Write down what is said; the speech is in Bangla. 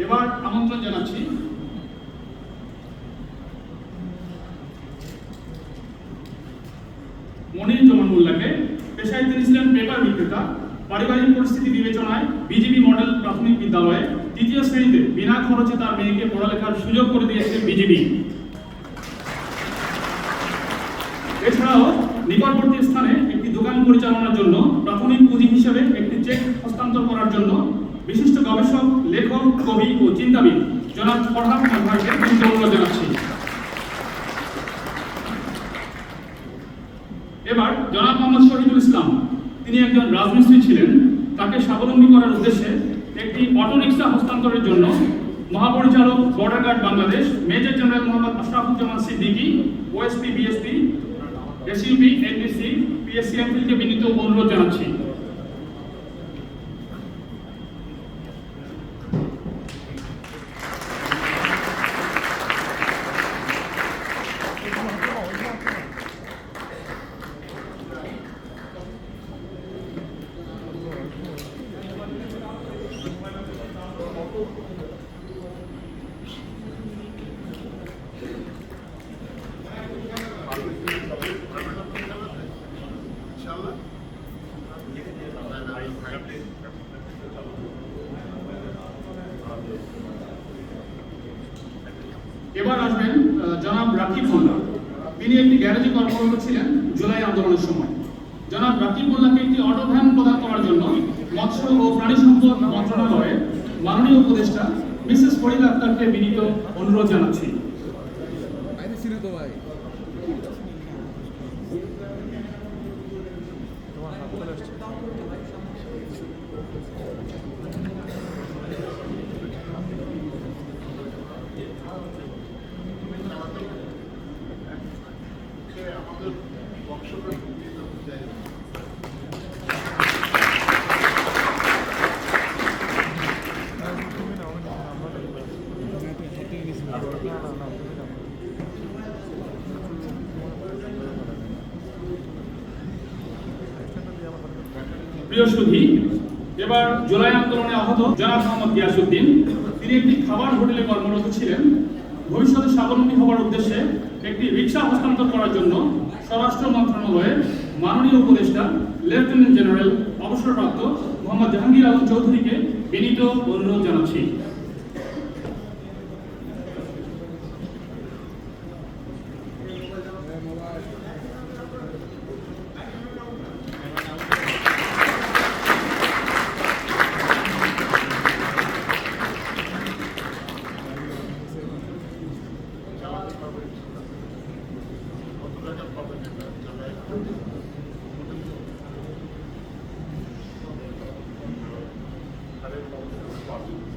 এবার আমন্ত্রণ জানাচ্ছি মনির জমান মোল্লাকে। পেশায় তিনি ছিলেন পেপার বিক্রেতা। পারিবারিক পরিস্থিতি বিবেচনায় বিজিবি মডেল প্রাথমিক বিদ্যালয়ে ৩য় শ্রেণীতে বিনা খরচে তার মেয়েকে পড়ালেখার সুযোগ করে দিয়েছে বিজিবি। এছাড়াও নিকটবর্তী স্থানে একটি দোকান পরিচালনার জন্য প্রাথমিক পুঁজি হিসেবে একটি চেক হস্তান্তর করার জন্য বিশিষ্ট গবেষক, লেখক, কবি ও চিন্তাবিদ জনাব ফরহাদ মোল্লাকে অনুরোধ জানাচ্ছি। এবার জনাব মোহাম্মদ শহীদুল ইসলাম, তিনি একজন রাজমিস্ত্রি ছিলেন। তাকে স্বাবলম্বী করার উদ্দেশ্যে একটি অটোরিকশা হস্তান্তরের জন্য মহাপরিচালক, Border Guard Bangladesh, Major General Mohammad Ashrafuzzaman Siddiqui, OSP, BSP, SUP, NDC, পিএসসিএমপিকে বিনীত অনুরোধ জানাচ্ছি। এবার আসবেন জনাব রাকিব মোল্লা। তিনি একটি গ্যারেজে কর্মরত ছিলেন জুলাই আন্দোলনের সময়। জনাব রাকিব মোল্লাকে একটি অটো ভ্যান প্রদান করার জন্য মৎস্য ও প্রাণী সম্পদ মন্ত্রণালয়ের মাননীয় উপদেষ্টা মিসেস ফরিদা আক্তারকে বিনীত অনুরোধ জানাচ্ছি। প্রিয় সুধী, এবার জুলাই আন্দোলনে আহত জনাব মোহাম্মদ গিয়াসউদ্দিন, তিনি একটি খাবার হোটেলে কর্মরত ছিলেন। ভবিষ্যতে স্বাবলম্বী হওয়ার উদ্দেশ্যে একটি রিক্সা হস্তান্তর করার জন্য স্বরাষ্ট্র মন্ত্রণালয়ের মাননীয় উপদেষ্টা লেফটেন্যান্ট জেনারেল অবসরপ্রাপ্ত মোহাম্মদ জাহাঙ্গীর আলম চৌধুরীকে বিনীত অনুরোধ জানাচ্ছি। Gracias.